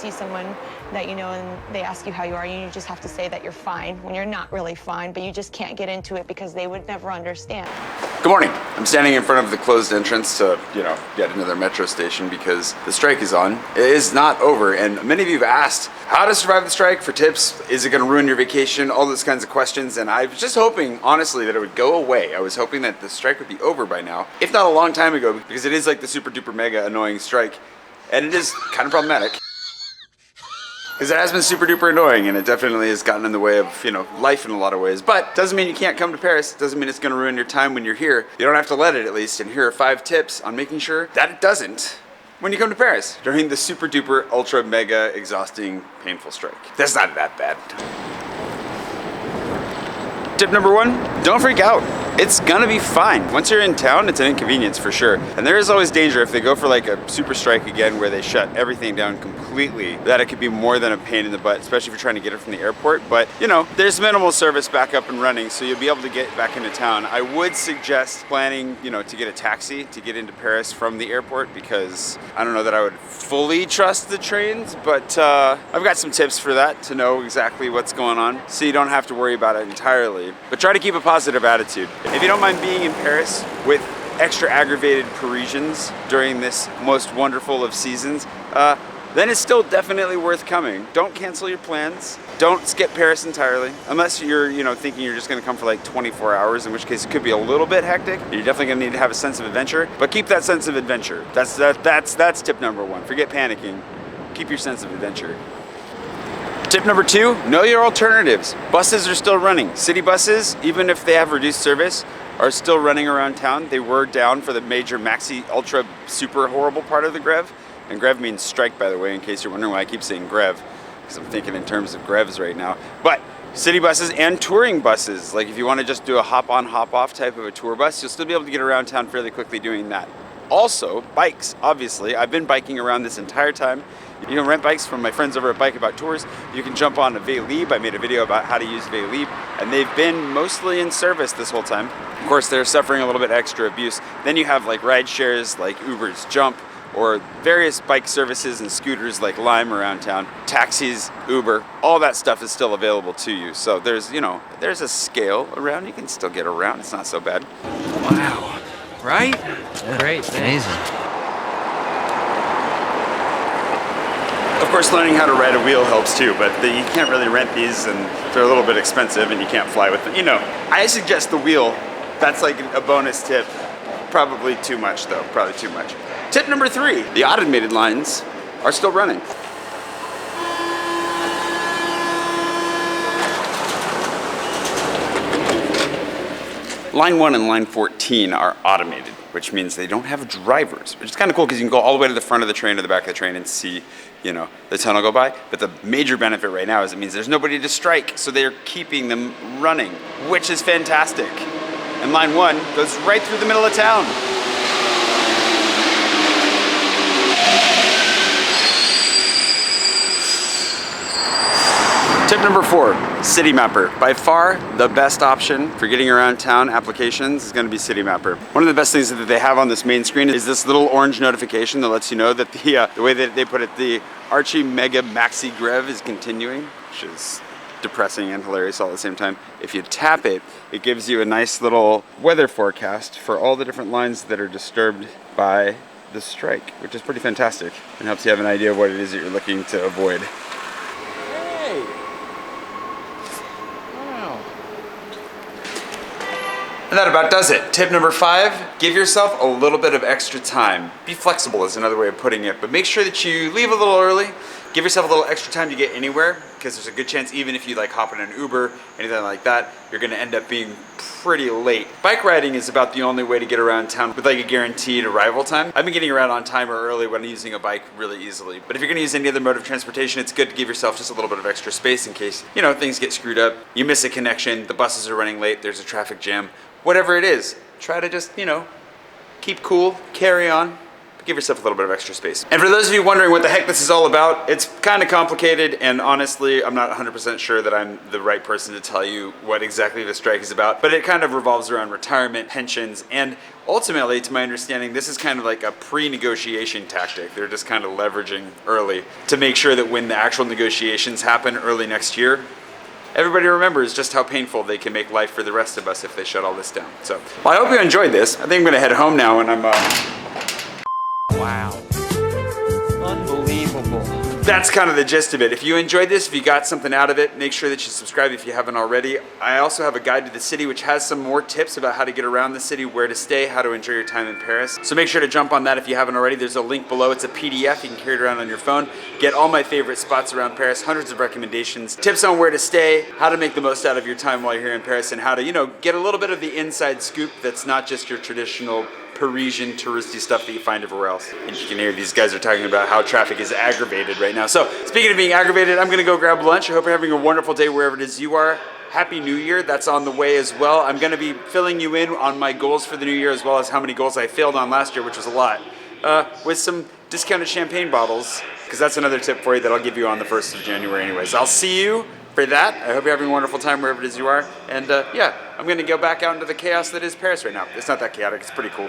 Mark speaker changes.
Speaker 1: see someone that you know and they ask you how you are, you just have to say that you're fine when you're not really fine, but you just can't get into it because they would never understand.
Speaker 2: Good morning. I'm standing in front of the closed entrance to, get into their metro station because the strike is on. It is not over, and many of you have asked how to survive the strike, for tips. Is it going to ruin your vacation? All those kinds of questions, and I was just hoping, honestly, that it would go away. I was hoping that the strike would be over by now, if not a long time ago, because it is like the super duper mega annoying strike, and it is kind of problematic. Because it has been super duper annoying, and it definitely has gotten in the way of, life in a lot of ways. But doesn't mean you can't come to Paris. Doesn't mean it's going to ruin your time when you're here. You don't have to let it, at least. And here are 5 tips on making sure that it doesn't when you come to Paris during the super duper ultra mega exhausting painful strike. That's not that bad. Tip number 1, don't freak out. It's gonna be fine. Once you're in town, it's an inconvenience for sure. And there is always danger if they go for like a super strike again where they shut everything down completely, that it could be more than a pain in the butt, especially if you're trying to get it from the airport. But there's minimal service back up and running, so you'll be able to get back into town. I would suggest planning, to get a taxi to get into Paris from the airport, because I don't know that I would fully trust the trains, but I've got some tips for that to know exactly what's going on, so you don't have to worry about it entirely. But try to keep a positive attitude. If you don't mind being in Paris with extra aggravated Parisians during this most wonderful of seasons, then it's still definitely worth coming. Don't cancel your plans. Don't skip Paris entirely, unless you're, thinking you're just gonna come for like 24 hours, in which case it could be a little bit hectic. You're definitely gonna need to have a sense of adventure, but keep that sense of adventure. That's tip number 1. Forget panicking. Keep your sense of adventure. Tip number 2, know your alternatives. Buses are still running. City buses, even if they have reduced service, are still running around town. They were down for the major maxi ultra super horrible part of the greve. And greve means strike, by the way, in case you're wondering why I keep saying greve, because I'm thinking in terms of greves right now. But city buses and touring buses, like if you want to just do a hop on, hop off type of a tour bus, you'll still be able to get around town fairly quickly doing that. Also, bikes, obviously. I've been biking around this entire time. You can rent bikes from my friends over at Bike About Tours. You can jump on a Veilib. I made a video about how to use Veilib, and they've been mostly in service this whole time. Of course, they're suffering a little bit extra abuse. Then you have like ride shares like Uber's Jump, or various bike services and scooters like Lime around town, taxis, Uber, all that stuff is still available to you. So there's a scale around. You can still get around. It's not so bad.
Speaker 3: Wow, right?
Speaker 4: Yeah, great, amazing.
Speaker 2: Of course, learning how to ride a wheel helps too, but you can't really rent these, and they're a little bit expensive, and you can't fly with them. I suggest the wheel. That's like a bonus tip. Probably too much though, probably too much. Tip number 3, the automated lines are still running. Line 1 and line 14 are automated, which means they don't have drivers, which is kind of cool because you can go all the way to the front of the train or the back of the train and see, the tunnel go by. But the major benefit right now is it means there's nobody to strike, so they're keeping them running, which is fantastic. And line 1 goes right through the middle of town. Tip number 4, City Mapper. By far, the best option for getting around town applications is going to be City Mapper. One of the best things that they have on this main screen is this little orange notification that lets you know that the way that they put it, the Archie Mega Maxi Greve is continuing, which is depressing and hilarious all at the same time. If you tap it, it gives you a nice little weather forecast for all the different lines that are disturbed by the strike, which is pretty fantastic and helps you have an idea of what it is that you're looking to avoid. And that about does it. Tip number 5, give yourself a little bit of extra time. Be flexible is another way of putting it, but make sure that you leave a little early. Give yourself a little extra time to get anywhere, because there's a good chance even if you hop in an Uber, anything like that, you're gonna end up being pretty late. Bike riding is about the only way to get around town with a guaranteed arrival time. I've been getting around on time or early when using a bike really easily. But if you're gonna use any other mode of transportation, it's good to give yourself just a little bit of extra space in case, things get screwed up, you miss a connection, the buses are running late, there's a traffic jam. Whatever it is, try to just, keep cool, carry on. give yourself a little bit of extra space. And for those of you wondering what the heck this is all about, it's kind of complicated, and honestly, I'm not 100% sure that I'm the right person to tell you what exactly the strike is about, but it kind of revolves around retirement, pensions, and ultimately, to my understanding, this is kind of like a pre-negotiation tactic. They're just kind of leveraging early to make sure that when the actual negotiations happen early next year, everybody remembers just how painful they can make life for the rest of us if they shut all this down. So, well, I hope you enjoyed this. I think I'm gonna head home now, and I'm
Speaker 4: Wow. Unbelievable.
Speaker 2: that's kind of the gist of it. If you enjoyed this, if you got something out of it, make sure that you subscribe if you haven't already. I also have a guide to the city which has some more tips about how to get around the city, where to stay, how to enjoy your time in Paris. So make sure to jump on that if you haven't already. There's a link below. It's a PDF. You can carry it around on your phone. Get all my favorite spots around Paris, hundreds of recommendations, tips on where to stay, how to make the most out of your time while you're here in Paris, and how to, get a little bit of the inside scoop that's not just your traditional Parisian touristy stuff that you find everywhere else. And you can hear these guys are talking about how traffic is aggravated right now. So speaking of being aggravated, I'm gonna go grab lunch. I hope you're having a wonderful day wherever it is you are. Happy New Year, that's on the way as well. I'm gonna be filling you in on my goals for the new year, as well as how many goals I failed on last year, which was a lot, with some discounted champagne bottles, because that's another tip for you that I'll give you on the 1st of January anyways. I'll see you for that. I hope you're having a wonderful time wherever it is you are. And yeah, I'm gonna go back out into the chaos that is Paris right now. It's not that chaotic, it's pretty cool.